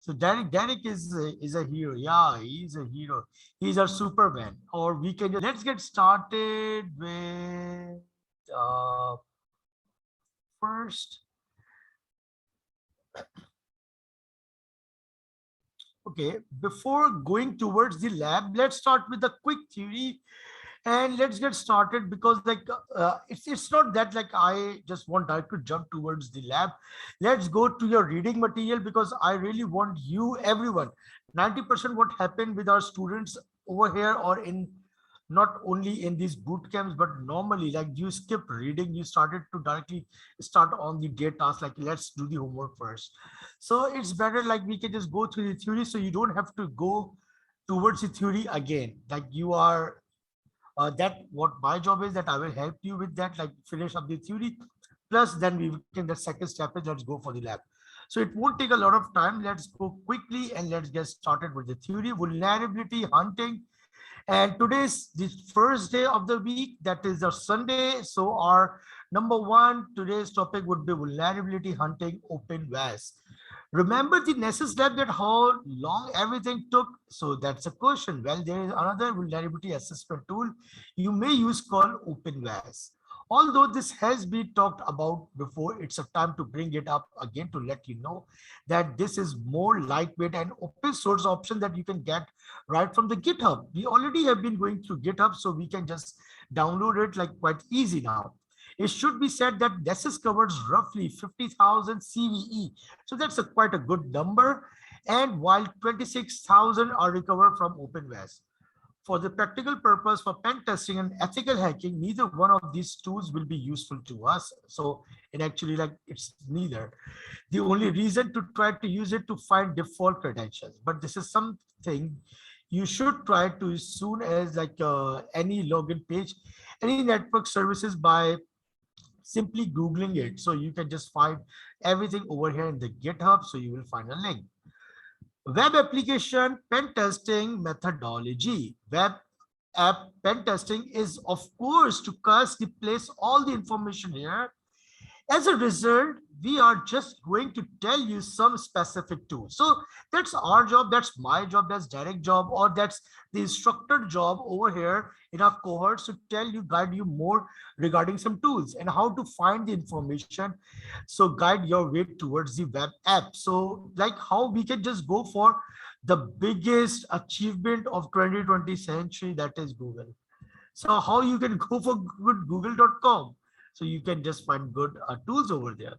So Derek is a hero. Yeah, he's a hero. He's our Superman. Or we can let's get started with first. Okay, before going towards the lab, let's start with a quick theory and let's get started because it's not that like I just want I could jump towards the lab. Let's go to your reading material because I really want you everyone 90% what happened with our students over here or in not only in these boot camps but normally like you skip reading, you started to directly start on the day task like let's do the homework first. So it's better like we can just go through the theory so you don't have to go towards the theory again like you are that what my job is that I will help you with that, like finish up the theory. Plus, then we can the second step is let's go for the lab. So it won't take a lot of time. Let's go quickly and let's get started with the theory. Vulnerability hunting. And today's the first day of the week, that is a Sunday. So our number one today's topic would be vulnerability hunting open WAS. Remember the Nessus lab that how long everything took? So that's a question. Well, there is another vulnerability assessment tool you may use called OpenVAS. Although this has been talked about before, it's a time to bring it up again to let you know that this is more lightweight and open source option that you can get right from the GitHub. We already have been going through GitHub, so we can just download it like quite easy now. It should be said that Nessus covers roughly 50,000 CVE. So that's a quite a good number. And while 26,000 are recovered from OpenVAS. For the practical purpose for pen testing and ethical hacking, neither one of these tools will be useful to us. So it actually like it's neither. The only reason to try to use it to find default credentials, but this is something you should try to as soon as like any login page, any network services by simply Googling it. So you can just find everything over here in the GitHub. So you will find a link. Web application pen testing methodology. Web app pen testing is of course to cast the place all the information here. As a result, we are just going to tell you some specific tools. So that's our job, that's my job, that's direct job, or that's the instructor job over here in our cohorts to tell you, guide you more regarding some tools and how to find the information. So guide your way towards the web app. So like how we can just go for the biggest achievement of 2020 century, that is Google. So how you can go for good google.com. So you can just find good tools over there.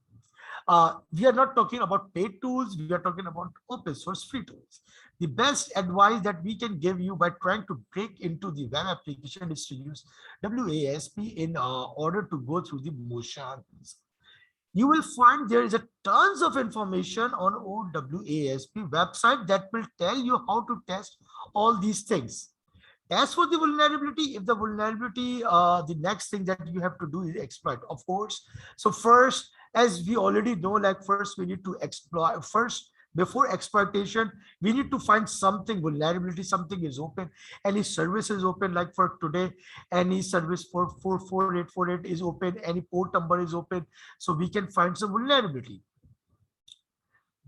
We are not talking about paid tools. We are talking about open source free tools. The best advice that we can give you by trying to break into the web application is to use WASP in order to go through the motions. You will find there is a tons of information on OWASP website that will tell you how to test all these things. As for the vulnerability, if the vulnerability, the next thing that you have to do is exploit, of course. So first, as we already know, like first we need to exploit first. Before exploitation, we need to find something vulnerability, something is open, any service is open. Like for today, any service for 44848 is open, any port number is open, so we can find some vulnerability.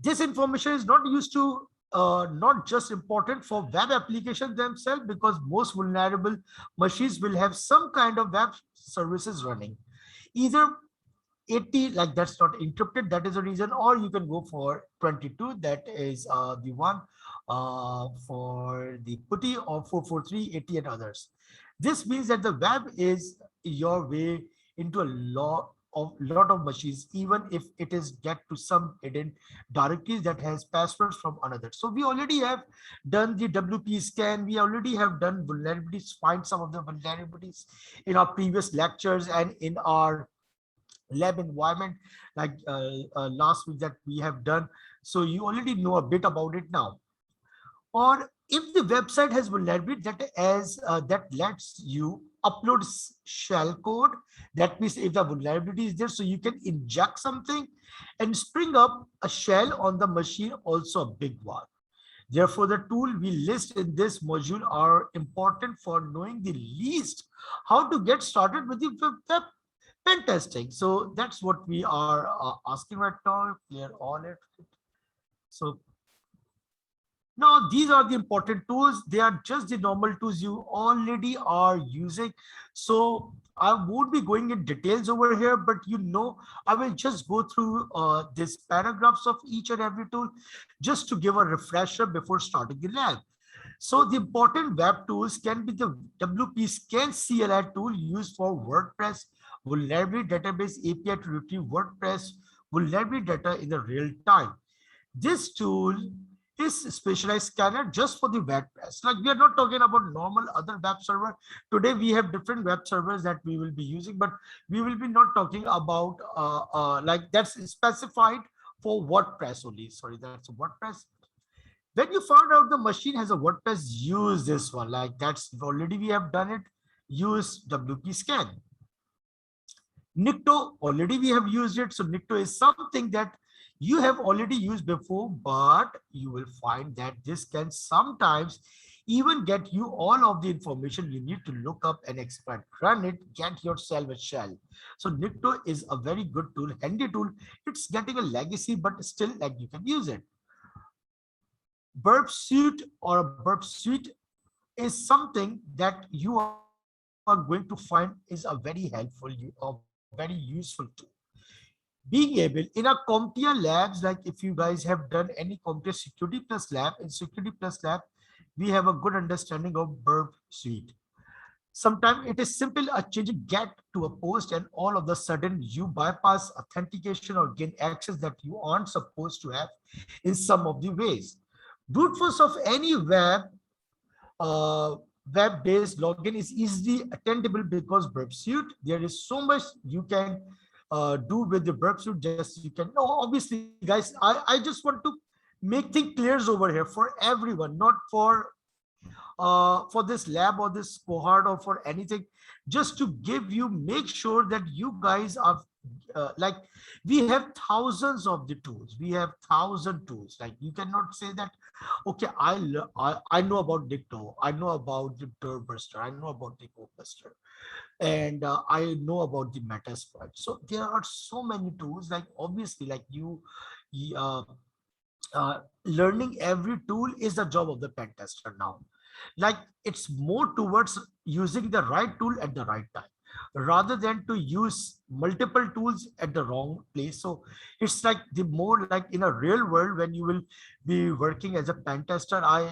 This information is not used to not just important for web applications themselves because most vulnerable machines will have some kind of web services running. Either 80 like that's not encrypted, that is a reason, or you can go for 22, that is the one for the putty, or 443, 80 and others. This means that the web is your way into a lot of machines, even if it is get to some hidden directories that has passwords from another. So we already have done the WP scan, we already have done vulnerabilities, find some of the vulnerabilities in our previous lectures and in our lab environment like last week that we have done. So you already know a bit about it now. Or if the website has vulnerability that lets you upload shell code, that means if the vulnerability is there, so you can inject something and spring up a shell on the machine, also a big one. Therefore, the tool we list in this module are important for knowing the least how to get started with the web pen testing. So that's what we are asking right now. Clear all it. So Now, these are the important tools. They are just the normal tools you already are using. So I won't be going in details over here, but I will just go through these paragraphs of each and every tool just to give a refresher before starting the lab. So the important web tools can be the WP Scan CLI tool used for WordPress, vulnerability database API to retrieve WordPress vulnerability data in the real time. This tool is specialized scanner just for the WordPress. Like, we are not talking about normal other web server. Today we have different web servers that we will be using, but we will be not talking about like that's specified for WordPress only. Sorry, that's WordPress. When you found out the machine has a WordPress, use this one. Like, that's already we have done it. Use WP Scan. Nikto, already we have used it. So Nikto is something that you have already used before, but you will find that this can sometimes even get you all of the information you need to look up and expand. Run it, get yourself a shell. So Nikto is a very good tool, handy tool. It's getting a legacy, but still, like, you can use it. Burp Suite or a Burp Suite is something that you are going to find is a very helpful, a very useful tool. Being able in a CompTIA labs, like if you guys have done any CompTIA Security Plus lab, in Security Plus lab, we have a good understanding of Burp Suite. Sometimes it is simple a change get to a post and all of a sudden you bypass authentication or gain access that you aren't supposed to have in some of the ways. Brute force of any uh, web-based login is easily attainable because Burp Suite. There is so much you can do with the Burp Suite. Just you can. No, obviously, guys. I just want to make things clear over here for everyone, not for this lab or this cohort or for anything, just to give you, make sure that you guys are like, we have thousands of the tools, we have thousand tools. Like, you cannot say that, okay, I know about Dicto, I know about the Durbuster, I know about the GoBuster, and I know about the Metasploit. So there are so many tools. Like, obviously, like you, learning every tool is the job of the pen tester now. Like, it's more towards using the right tool at the right time rather than to use multiple tools at the wrong place. So it's like the more like in a real world when you will be working as a pen tester. I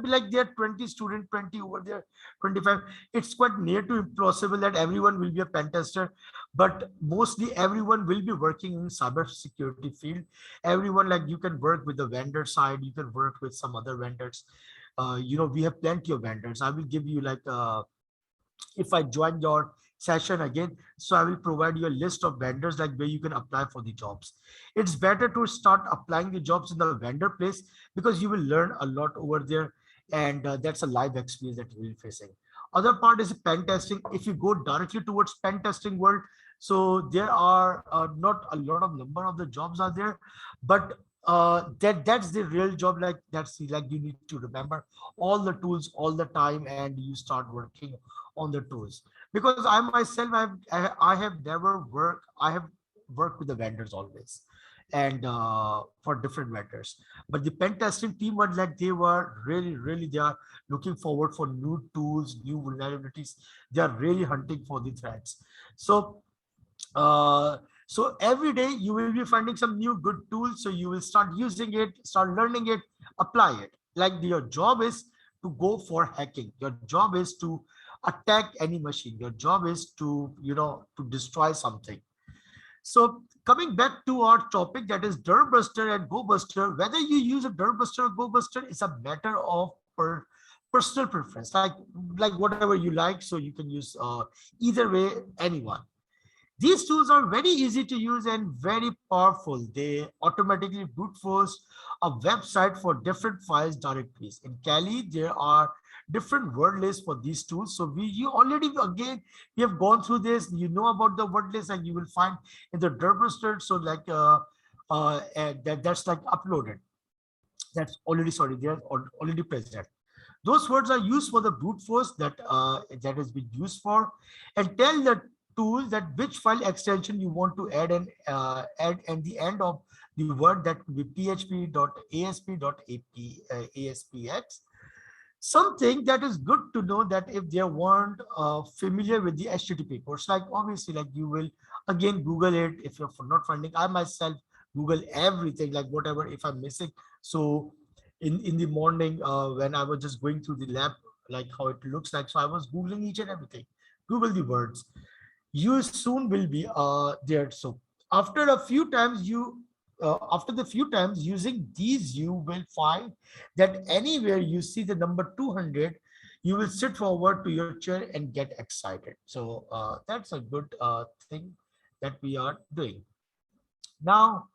be like, there are 20 student, 20 over there, 25. It's quite near to impossible that everyone will be a pen tester, but mostly everyone will be working in cyber security field. Everyone, like, you can work with the vendor side, you can work with some other vendors. We have plenty of vendors. I will give you like if I join your session again, so I will provide you a list of vendors like where you can apply for the jobs. It's better to start applying the jobs in the vendor place because you will learn a lot over there, and that's a live experience that you will be facing. Other part is pen testing. If you go directly towards pen testing world, so there are not a lot of number of the jobs are there, but that's the real job. Like, that's like, you need to remember all the tools all the time and you start working on the tools. Because I myself I have never worked, I have worked with the vendors always, and for different vendors. But the pen testing team were like, they were really they are looking forward for new tools, new vulnerabilities. They are really hunting for the threats. So uh, so every day you will be finding some new good tools. So you will start using it, start learning it, apply it. Like, your job is to go for hacking. Your job is to attack any machine. Your job is to, to destroy something. So coming back to our topic, that is Durbuster and GoBuster, whether you use a Durbuster or GoBuster is a matter of personal preference. Like whatever you like. So you can use either way, anyone. These tools are very easy to use and very powerful. They automatically brute force a website for different files directories. In Kali, there are different word lists for these tools. So you already, again, we have gone through this. You know about the word list, and you will find in the Durbuster. So like that's like uploaded. That's already, sorry, they are already present. Those words are used for the brute force that has been used for, and tell the tool that which file extension you want to add and the end of the word that could be php.asp.aspx, something that is good to know that if they weren't familiar with the HTTP course, like obviously, like you will again Google it if you're not finding. I myself Google everything, like whatever if I'm missing. So in the morning when I was just going through the lab, like how it looks like, so I was Googling each and everything. Google the words. You soon will be there. So after a few times you after the few times using these, you will find that anywhere you see the number 200, you will sit forward to your chair and get excited. So that's a good thing that we are doing now.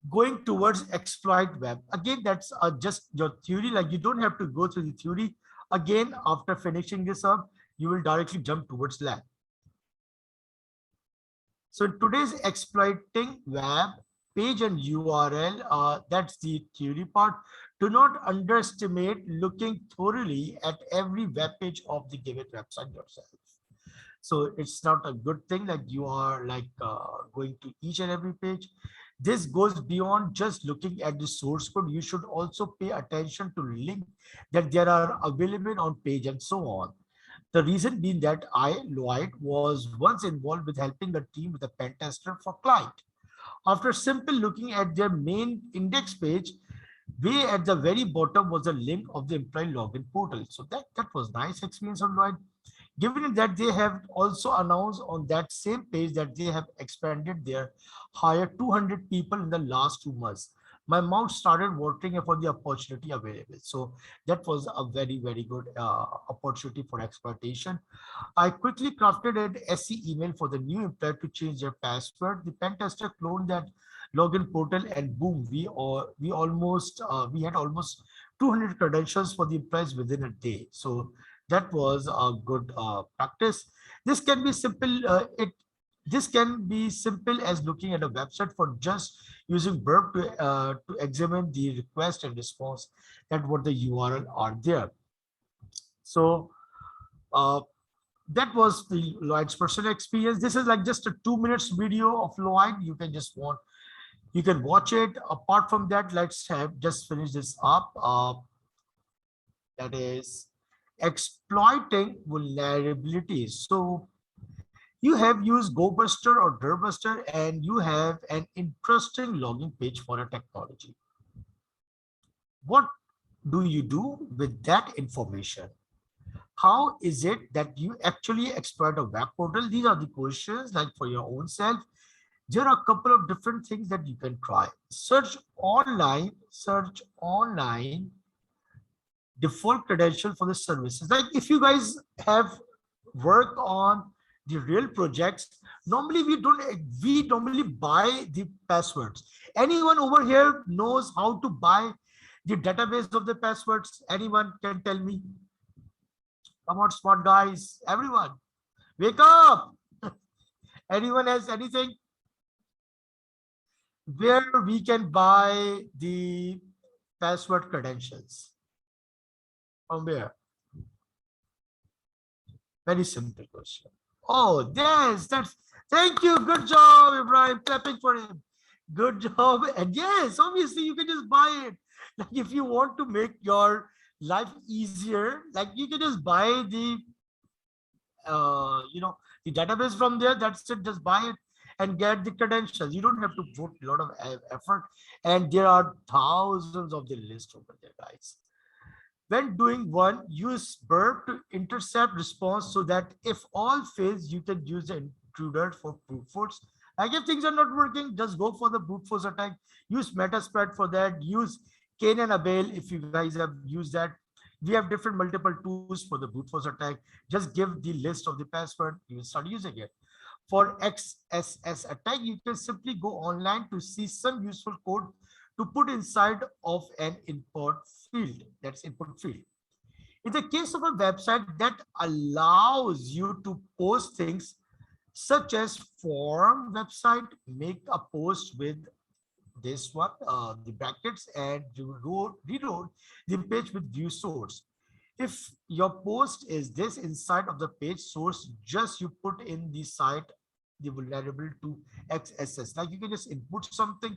Going towards exploit web, again that's just your theory, like you don't have to go through the theory again. After finishing this up, you will directly jump towards lab. So today's exploiting web page and URL, that's the theory part. Do not underestimate looking thoroughly at every web page of the given website yourself. So it's not a good thing that you are like going to each and every page. This goes beyond just looking at the source code. You should also pay attention to link that there are available on page and so on. The reason being that I, Lloyd, was once involved with helping a team with a pen tester for client. After simple looking at their main index page, way at the very bottom was a link of the employee login portal. So that was nice experience on Lloyd. Given that they have also announced on that same page that they have expanded their hire 200 people in the last 2 months, my mouth started watering for the opportunity available. So that was a very, very good opportunity for exploitation. I quickly crafted an SE email for the new employee to change their password. The pen tester cloned that login portal, and boom, we had almost 200 credentials for the employees within a day. So that was a good practice. This can be simple. This can be simple as looking at a website for just using Burp to examine the request and response that what the URL are there. So uh, that was the Lloyd's personal experience. This is like just a 2 minutes video of Lloyd. You can watch it. Apart from that, let's have just finish this up. That is exploiting vulnerabilities. So you have used GoBuster or Dirtbuster, and you have an interesting login page for a technology. What do you do with that information? How is it that you actually exploit a web portal? These are the questions like for your own self. There are a couple of different things that you can try. Search online default credential for the services. Like if you guys have worked on the real projects, normally we normally buy the passwords. Anyone over here knows how to buy the database of the passwords? Anyone can tell me? Come on, smart guys, everyone, wake up. Anyone has anything where we can buy the password credentials? From where? Very simple question. Oh, yes, that's thank you. Good job, Ibrahim. Clapping for him. Good job. And yes, obviously you can just buy it. Like if you want to make your life easier, like you can just buy the the database from there. That's it. Just buy it and get the credentials. You don't have to put a lot of effort. And there are thousands of the list over there, guys. When doing one, use Burp to intercept response so that if all fails, you can use the intruder for brute force. Like if things are not working, just go for the brute force attack. Use Metaspread for that. Use Cain and Abel if you guys have used that. We have different multiple tools for the brute force attack. Just give the list of the password, you will start using it. For XSS attack, you can simply go online to see some useful code to put inside of an input field. That's input field. In the case of a website that allows you to post things such as form website, make a post with this one, the brackets, and you reload the page with view source. If your post is this inside of the page source, just you put in the site, the vulnerable to XSS. Like you can just input something,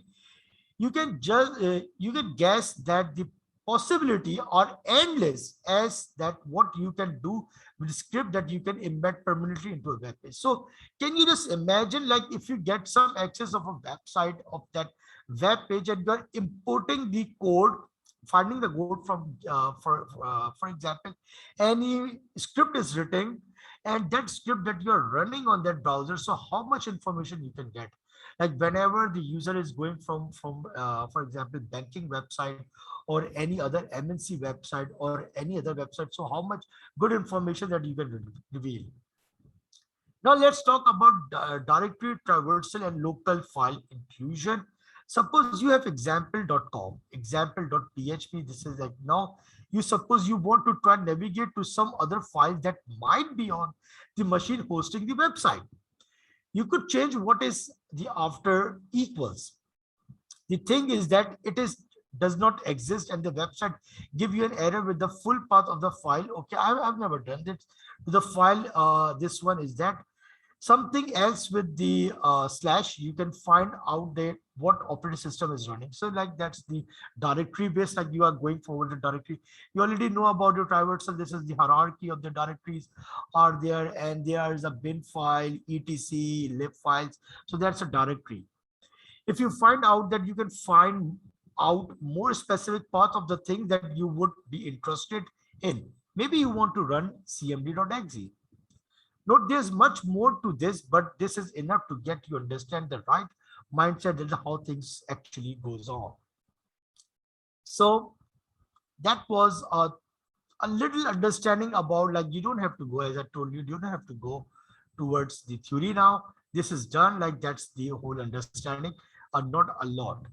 you can just you can guess that the possibility are endless as that what you can do with script that you can embed permanently into a web page. So can you just imagine, like if you get some access of a website of that web page and you're importing the code, finding the code from for example, any script is written, and that script that you're running on that browser, so how much information you can get, like whenever the user is going from for example banking website or any other MNC website or any other website, so how much good information that you can reveal. Now let's talk about directory traversal and local file inclusion. Suppose you have example.com, example.php. This is like, now you suppose you want to try navigate to some other file that might be on the machine hosting the website. You could change what is the after equals. The thing is that it is does not exist and the website give you an error with the full path of the file. Okay, I've never done this to the file. This one is that something else with the slash, you can find out there what operating system is running. So like that's the directory based, like you are going forward the directory, you already know about your traversal. This is the hierarchy of the directories are there, and there is a bin file, etc, lib files. So that's a directory. If you find out that you can find out more specific part of the thing that you would be interested in, maybe you want to run cmd.exe. Note there's much more to this, but this is enough to get you understand the right mindset and how things actually goes on. So that was a little understanding about, like you don't have to go, as I told you, you don't have to go towards the theory now. This is done, like that's the whole understanding, not a lot.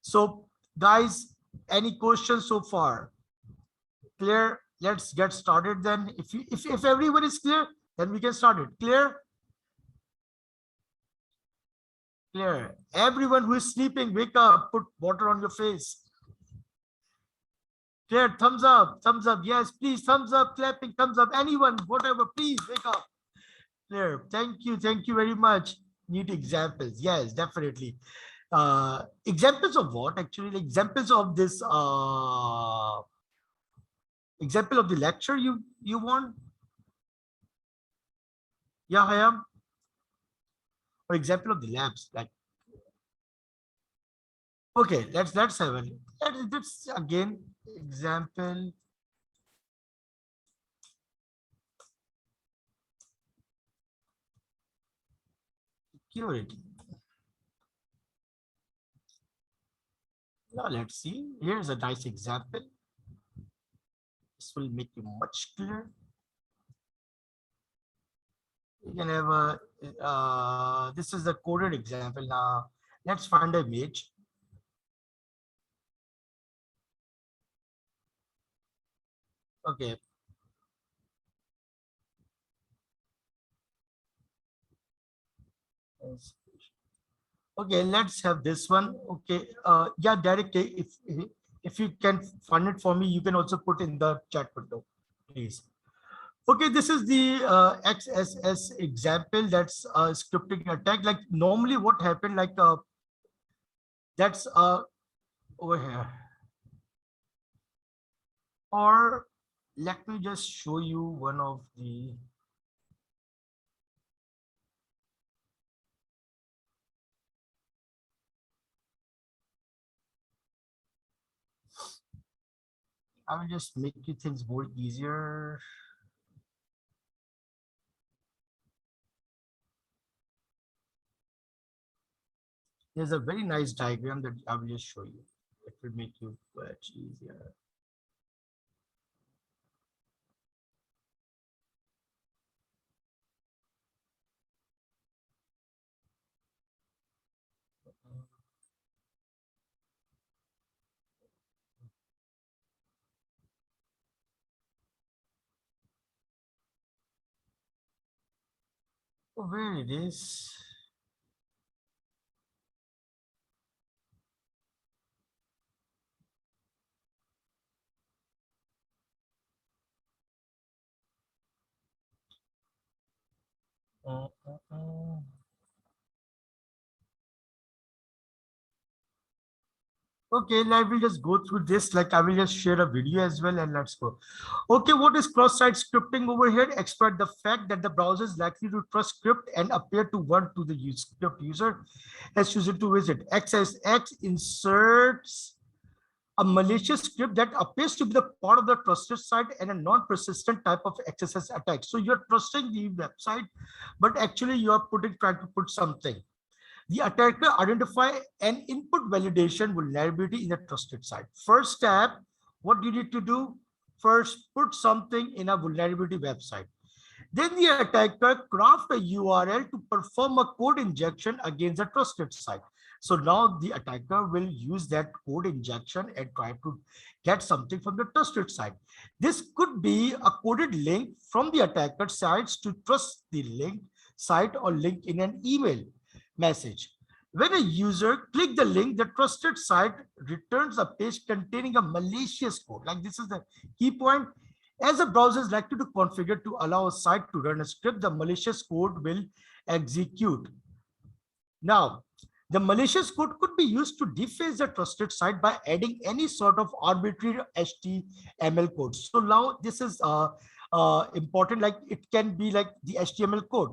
So guys, any questions so far? Clear? Let's get started then. If everyone is clear, then we can start it. Clear? Clear. Everyone who is sleeping, wake up, put water on your face. Clear. Thumbs up. Thumbs up. Yes, please. Thumbs up, clapping, thumbs up. Anyone, whatever, please wake up. Clear. Thank you. Thank you very much. Need examples. Yes, definitely. Examples of what? Actually, like examples of this example of the lecture you want? Yeah, I am. Or example of the labs, like, okay, let's have a let's again example. Security. Now let's see. Here's a nice example. This will make you much clearer. You can have a this is the coded example. Now let's find a image. Okay. Okay, let's have this one. Okay, yeah, Derek, if you can find it for me, you can also put in the chat window, please. Okay, this is the XSS example. That's a scripting attack. Like normally, what happened? Like that's over here. Or let me just show you one of the. I will just make you things more easier. There's a very nice diagram that I will just show you. It will make you much easier. Oh, where it is? Uh, uh, uh. Okay, I will just go through this. Like I will just share a video as well and let's go. Okay, what is cross-site scripting over here? Exploit the fact that the browser is likely to trust script and appear to want to the script user as chosen to visit. XSX inserts a malicious script that appears to be the part of the trusted site and a non-persistent type of XSS attack. So you're trusting the website, but actually you are trying to put something. The attacker identify an input validation vulnerability in a trusted site. First step, what you need to do? First, put something in a vulnerability website. Then the attacker craft a URL to perform a code injection against a trusted site. So now the attacker will use that code injection and try to get something from the trusted site. This could be a coded link from the attacker sites to trust the link site or link in an email message. When a user click the link, the trusted site returns a page containing a malicious code. Like this is the key point. As a browser is likely to configure to allow a site to run a script, the malicious code will execute. Now, the malicious code could be used to deface the trusted site by adding any sort of arbitrary HTML code. So now this is important. Like it can be like the HTML code.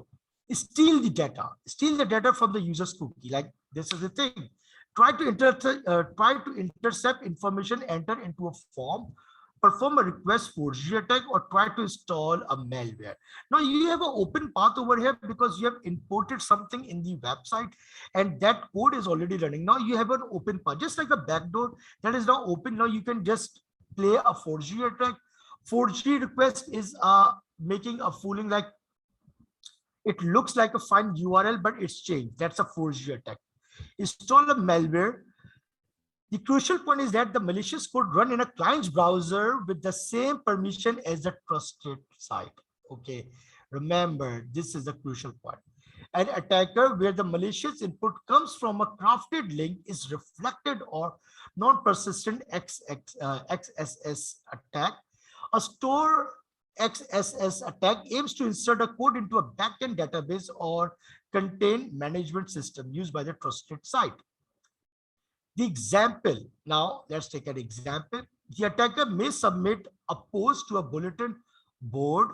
Steal the data from the user's cookie. Like this is the thing. Try to intercept information, enter into a form, perform a request forgery attack, or try to install a malware. Now you have an open path over here because you have imported something in the website and that code is already running. Now you have an open path, just like a backdoor that is now open. Now you can just play a forgery attack. Forgery request is making a fooling, like it looks like a fine URL, but it's changed. That's a forgery attack. Install a malware. The crucial point is that the malicious code run in a client's browser with the same permission as the trusted site. Okay, remember, this is the crucial point. An attacker where the malicious input comes from a crafted link is reflected or non-persistent XSS attack. A store XSS attack aims to insert a code into a backend database or contain management system used by the trusted site. The example, now let's take an example. The attacker may submit a post to a bulletin board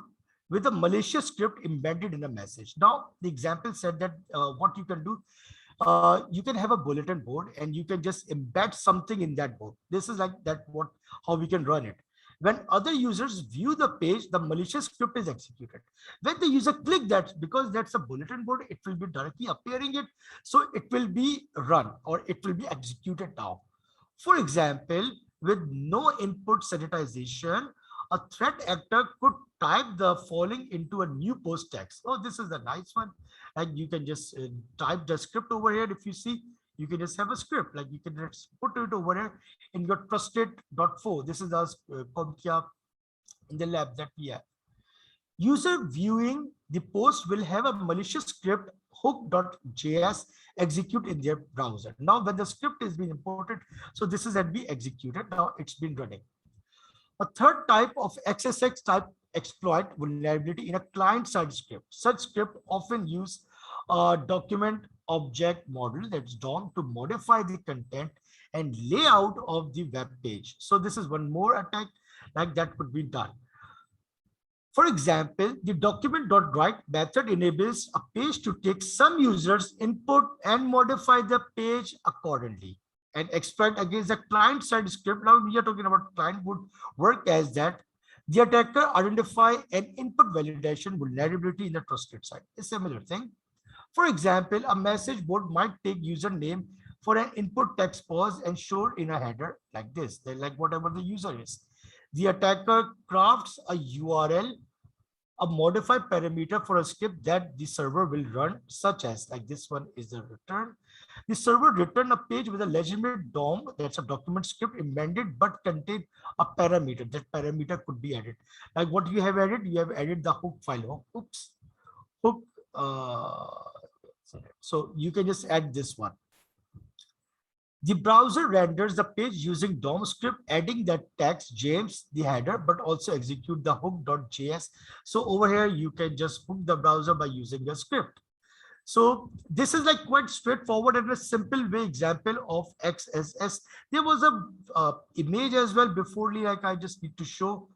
with a malicious script embedded in a message. Now, the example said that what you can do, you can have a bulletin board and you can just embed something in that board. This is like that, how we can run it. When other users view the page, the malicious script is executed. When the user click that, because that's a bulletin board, it will be directly appearing it. So it will be run or it will be executed now. For example, with no input sanitization, a threat actor could type the following into a new post text. Oh, this is a nice one. Like you can just type the script over here. If you see, you can just have a script, like you can just put it over here in your trusted.4. This is our CompTIA in the lab that we have. User viewing the post will have a malicious script hook.js execute in their browser. Now when the script is being imported, so this is that be executed. Now it's been running. A third type of XSX type exploit vulnerability in a client-side script. Such script often use a document object model, that's DOM, to modify the content and layout of the web page. So this is one more attack like that could be done. For example, the document.write method enables a page to take some users input and modify the page accordingly. And exploit against the client-side script. Now we are talking about client would work as that. The attacker identify an input validation vulnerability in the trusted site. A similar thing. For example, a message board might take username for an input text pause and show in a header like this, like whatever the user is. The attacker crafts a URL, a modified parameter for a script that the server will run, such as like this one is the return. The server return a page with a legitimate DOM, that's a document script embedded, but contain a parameter. That parameter could be added. Like what you have added, you have added the hook file. Oops, hook. So you can just add this one. The browser renders the page using DOM script, adding that text James, the header, but also execute the hook.js. So over here, you can just hook the browser by using the script. So this is like quite straightforward and a simple way example of XSS. There was a image as well beforely, like I just need to show.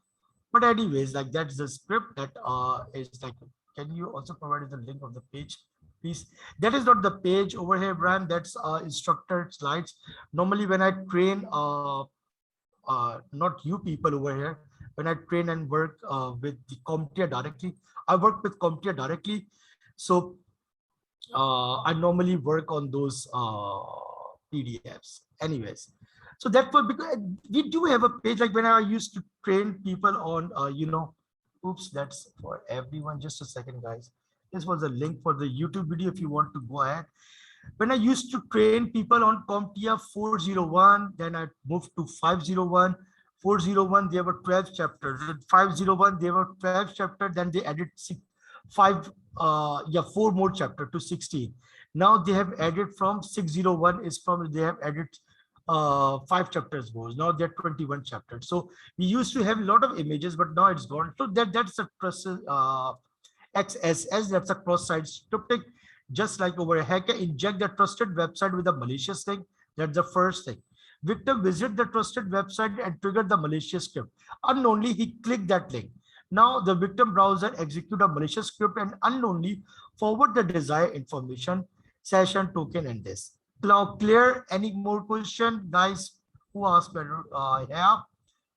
But anyways, like that's the script that is like, can you also provide the link of the page, please? That is not the page over here, Brian. That's instructor slides. Normally when I train, not you people over here, when I train and work with the CompTIA directly, I work with CompTIA directly. So I normally work on those PDFs. Anyways, so that was because we do have a page like when I used to train people on, oops, that's for everyone. Just a second, guys. This was a link for the YouTube video if you want to go ahead. When I used to train people on CompTIA 401, then I moved to 501. 401, there were 12 chapters. In 501, there were 12 chapters. Then they added four more chapter to 16. Now they have added from 601 is from they have added 5 chapters more. Now they're 21 chapters. So we used to have a lot of images, but now it's gone. So that's a process. XSS, that's a cross-site scripting. Just like over a hacker inject the trusted website with a malicious link. That's the first thing. Victim visit the trusted website and trigger the malicious script. Unknowingly, he clicked that link. Now the victim browser execute a malicious script and unknowingly forward the desired information, session token, and this. Now clear? Any more question, guys? Who asked better?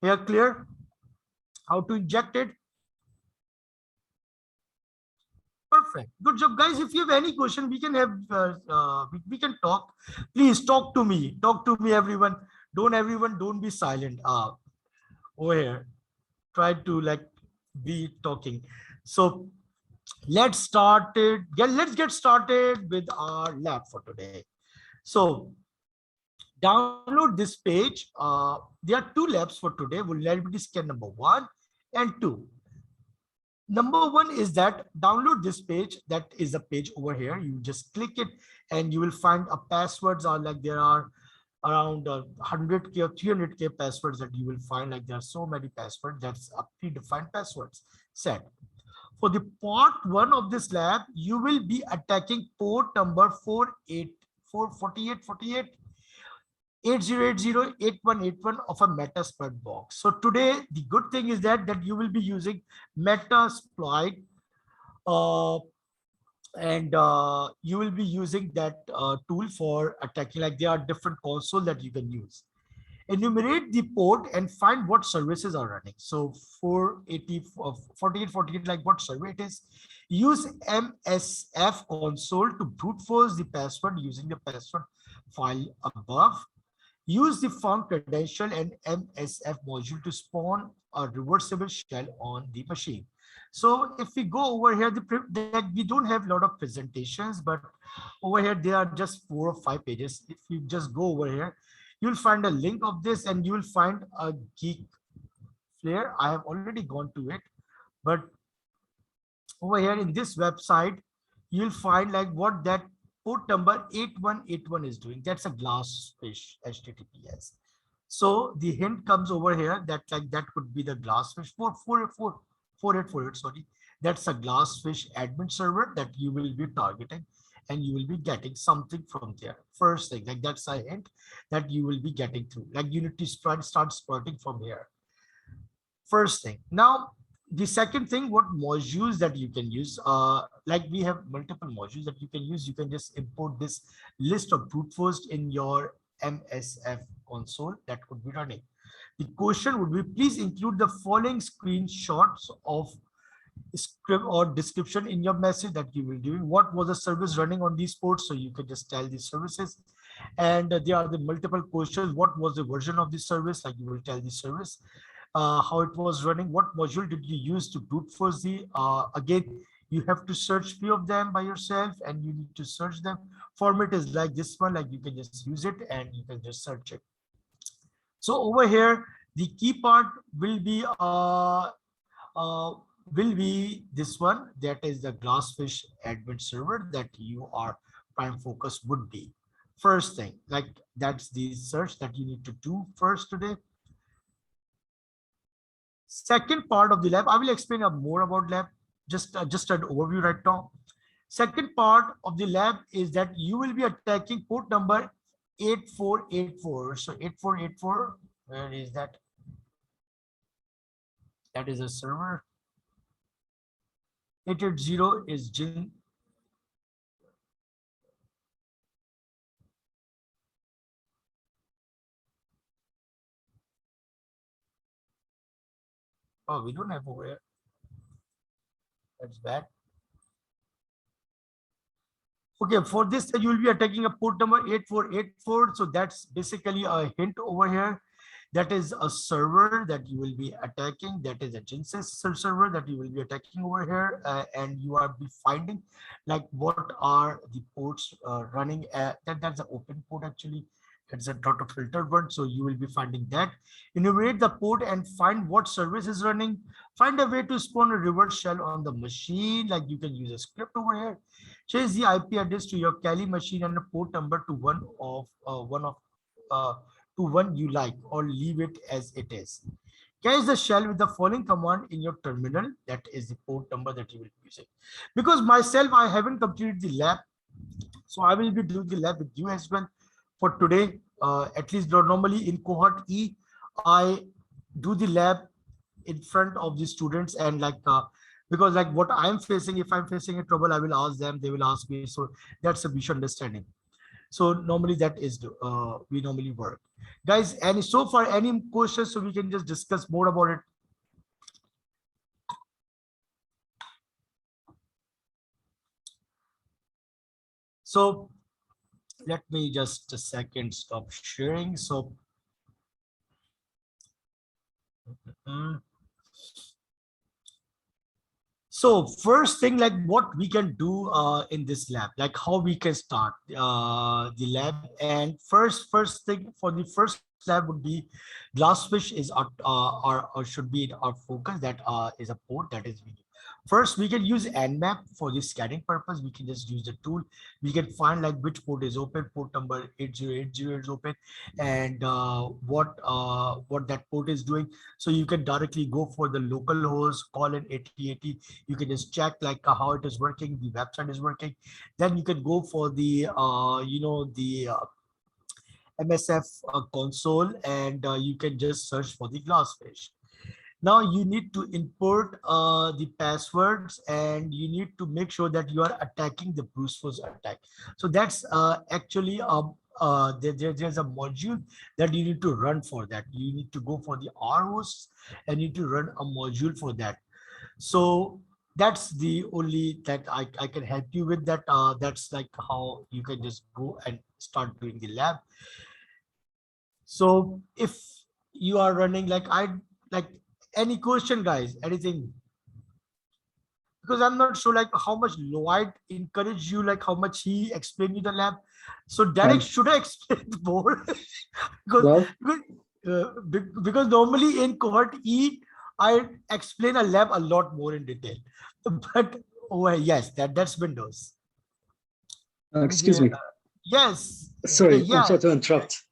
Here clear? How to inject it? Perfect. Good job, guys. If you have any question, we can have we can talk. Please talk to me. Talk to me, everyone. Don't be silent. Over here, try to like be talking. So let's start it. Let's get started with our lab for today. So download this page. There are 2 labs for today. Vulnerability scan number 1 and 2. Number 1 is that download this page. That is a page over here. You just click it and you will find a passwords are like there are around 100k or 300k passwords that you will find. Like there are so many passwords. That's a predefined passwords set. For the part 1 of this lab, you will be attacking port number 4848 80808181 of a Metasploit box. So today, the good thing is that you will be using Metasploit, and you will be using that tool for attacking. Like there are different console that you can use. Enumerate the port and find what services are running. So 4848, like what server it is. Use MSF console to brute force the password using the password file above. Use the found credential and MSF module to spawn a reversible shell on the machine. So if we go over here, we don't have a lot of presentations, but over here there are just 4 or 5 pages. If you just go over here, you'll find a link of this and you will find a Geek Flare. I have already gone to it, but over here in this website, you'll find like what that port number 8181 is doing. That's a Glassfish HTTPS. So the hint comes over here that like that could be the Glassfish 4848, sorry. That's a Glassfish admin server that you will be targeting, and you will be getting something from there. First thing, like that's a hint that you will be getting through. Like you need to start starting from here. First thing. Now, the second thing, what modules that you can use, like we have multiple modules that you can use. You can just import this list of brute force in your MSF console that could be running. The question would be, please include the following screenshots of script or description in your message that you will do. What was the service running on these ports? So you can just tell these services. And there are the multiple questions. What was the version of the service? Like you will tell the service. How it was running, what module did you use to brute force the, again, you have to search few of them by yourself and you need to search them. Format is like this one, like you can just use it and you can just search it. So over here, the key part will be this one, that is the Glassfish admin server that you are prime focus would be. First thing, like that's the search that you need to do first today. Second part of the lab, I will explain more about lab, just an overview right now. Second part of the lab is that you will be attacking port number 8484. So 8484, where is that? That is a server. 880 is Jin. Oh, we don't have over here. That's bad. Okay, for this you will be attacking a port number 8484. So that's basically a hint over here. That is a server that you will be attacking. That is a Genesis server that you will be attacking over here, and you are be finding like what are the ports running at. That's an open port actually. It's a not a filtered one, so you will be finding that. Enumerate the port and find what service is running. Find a way to spawn a reverse shell on the machine. Like you can use a script over here. Change the IP address to your Kali machine and a port number to uh, one you like, or leave it as it is. Catch the shell with the following command in your terminal. That is the port number that you will be using. Because myself, I haven't completed the lab, so I will be doing the lab with you as well for today. At least normally in cohort E, I do the lab in front of the students, and because like what I'm facing, if I'm facing a trouble, I will ask them, they will ask me. So that's a mutual understanding. So normally that is we normally work, guys. And so far any questions, so we can just discuss more about it. So let me just a second stop sharing. So so first thing, like what we can do in this lab, like how we can start the lab. And first thing for the first lab would be Glassfish is our should be our focus. That is a port that is video. First, we can use Nmap for the scanning purpose. We can just use the tool. We can find like which port is open, port number 8080 is open, and what that port is doing. So you can directly go for the local host, call in 8080. You can just check like how it is working, the website is working. Then you can go for the the MSF console, and you can just search for the Glassfish. Now you need to import the passwords, and you need to make sure that you are attacking the brute force attack. So that's actually there's a module that you need to run for that. You need to go for the R hosts and you need to run a module for that. So that's the only that I can help you with that. That's like how you can just go and start doing the lab. So if you are running like any question, guys, anything, because I'm not sure like how much Lloyd encouraged you, like how much he explained you the lab. So Derek, should I explain more? because Well, because normally in cohort E, I explain a lab a lot more in detail. But oh yes, that's Windows. excuse me. Yes. Sorry, I'm Yeah. sorry to interrupt.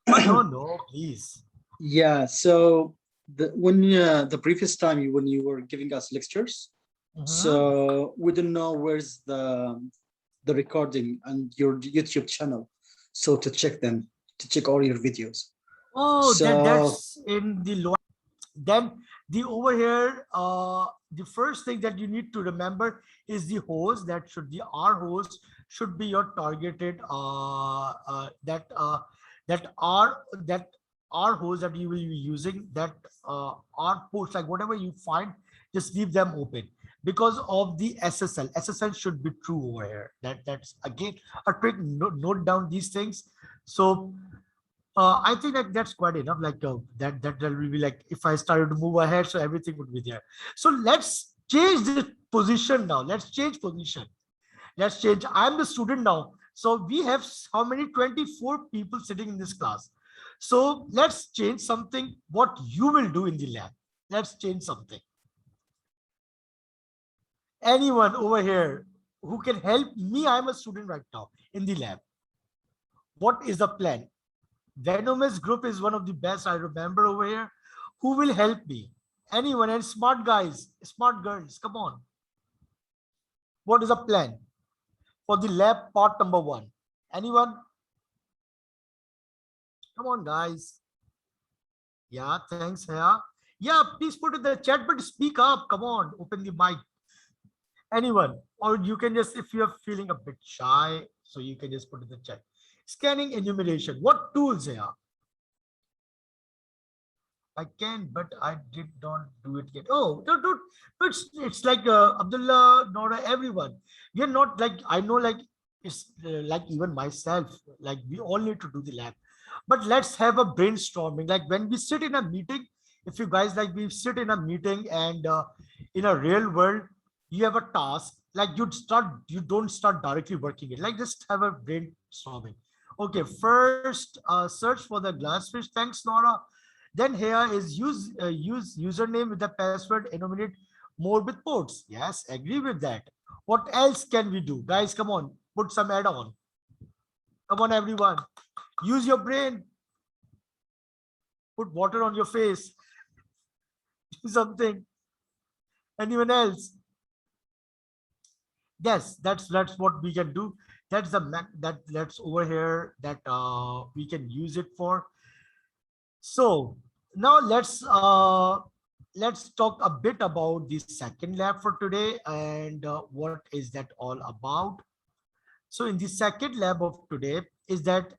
No, no, please. Yeah, so the previous time when you were giving us lectures, Mhm. so we don't know where's the recording and your YouTube channel, so to check them, to check all your videos. Oh, So that's in the low. Then the over here, the first thing that you need to remember is the host. That should be our host should be your targeted that our host that you will be using, that our posts, like whatever you find, just leave them open because of the SSL. SSL should be true over here. That's again a trick. Note down these things. So I think that that's quite enough. Like that will be like if I started to move ahead, so everything would be there. So let's change the position now. Let's change position. Let's change. I'm the student now. So we have how many? 24 people sitting in this class. So let's change something. What you will do in the lab? Let's change something. Anyone over here who can help me? I'm a student right now in the lab. What is the plan? Venomous group is one of the best I remember over here. Who will help me? Anyone? And smart guys, smart girls, come on. What is the plan? for the lab part number 1? Anyone? Come on, guys. Yeah, thanks, yeah. Yeah, please put in the chat, but speak up. Come on, open the mic. Anyone? Or you can just, if you're feeling a bit shy, so you can just put in the chat. Scanning enumeration. What tools here? I can, but I did not do it yet. Oh, don't. But it's like Abdullah, Nora, everyone. We are not like, I know, like it's like even myself, like we all need to do the lab. But let's have a brainstorming. Like when we sit in a meeting, if you guys like, we sit in a meeting and in a real world, you have a task. Like you don't start directly working it. Like just have a brainstorming. Okay, first search for the glassfish. Thanks, Nora. Then here is use username with the password, enumerate more with ports. Yes, agree with that. What else can we do? Guys, come on, put some add-on. Come on, everyone. Use your brain. Put water on your face. Do something. Anyone else? Yes, that's what we can do. That's the that's over here that we can use it for. So now let's talk a bit about the second lab for today and what is that all about. So in the second lab of today is that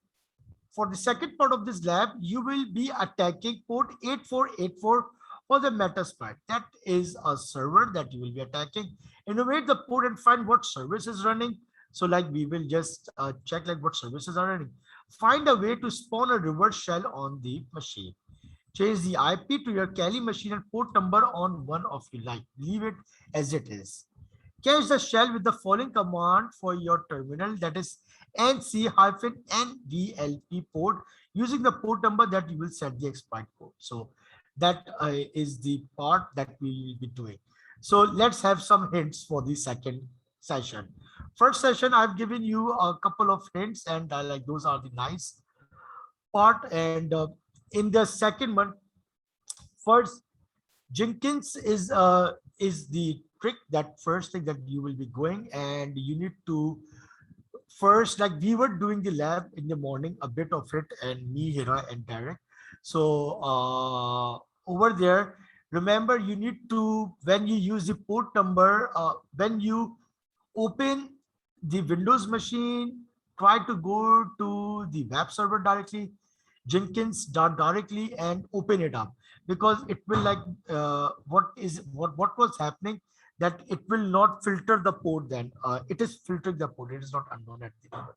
for the second part of this lab, you will be attacking port 8484 for the Metasploit. That is a server that you will be attacking. Innovate the port and find what service is running. So like we will just check like what services are running. Find a way to spawn a reverse shell on the machine. Change the IP to your Kali machine and port number on one of you like. Leave it as it is. Cache the shell with the following command for your terminal, that is nc-nvlp port, using the port number that you will set the exploit code. So that is the part that we will be doing. So let's have some hints for the second session. First session, I've given you a couple of hints and like those are the nice part. And in the second one, first, Jenkins is the trick, that first thing that you will be going, and you need to first, like we were doing the lab in the morning, a bit of it, and me, Hira, and Derek. So over there, remember you need to, when you use the port number, when you open the Windows machine, try to go to the web server directly, Jenkins directly, and open it up, because it will like what was happening, that it will not filter the port. Then it is filtering the port, it is not unknown at the moment.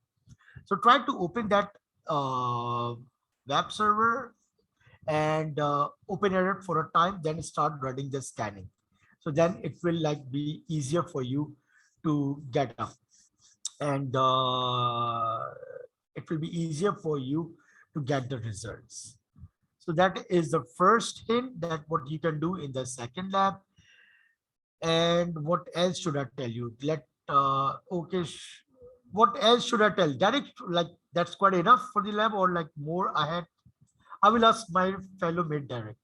So try to open that web server and open it for a time, then start running the scanning. So then it will like be easier for you to get up, and it will be easier for you to get the results. So that is the first hint, that what you can do in the second lab. And what else should I tell you? Okay, what else should I tell? Derek, like that's quite enough for the lab, or like more ahead? I will ask my fellow mate Derek.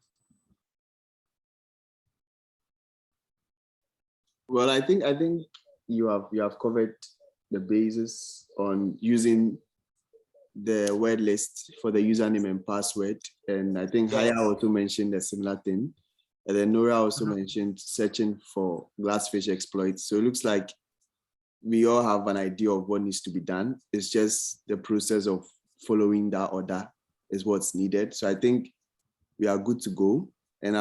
Well, I think you have covered the basis on using the word list for the username and password. And I think Haya also mentioned a similar thing. And then Nora also mentioned searching for glassfish exploits. So it looks like we all have an idea of what needs to be done. It's just the process of following that order is what's needed. So I think we are good to go. And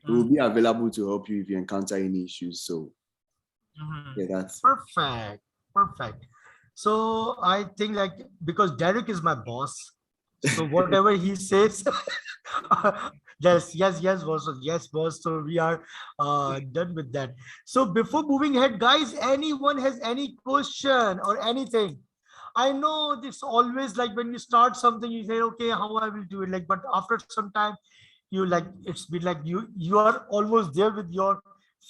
we will be available to help you if you encounter any issues. So yeah, that's perfect. Perfect. So I think like, because Derek is my boss, so whatever he says, yes, boss. So we are done with that. So before moving ahead, guys, anyone has any question or anything? I know it's always like when you start something, you say, okay, how I will do it. Like, but after some time, you like, it's been like you are almost there with your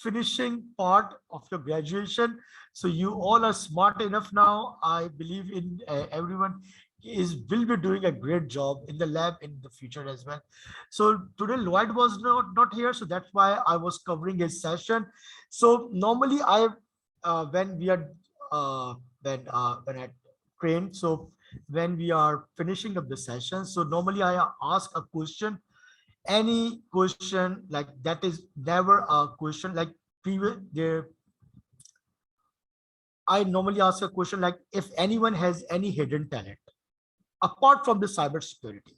finishing part of your graduation. So you all are smart enough now. I believe in everyone will be doing a great job in the lab in the future as well. So today Lloyd was not here, so that's why I was covering his session. So normally I when we are when I train. So when we are finishing up the session, so normally I ask a question, any question like that is never a question like previous there. I normally ask a question like if anyone has any hidden talent apart from the cybersecurity.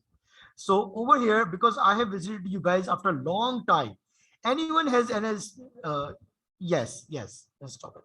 So over here, because I have visited you guys after a long time, anyone has yes, yes, let's stop it.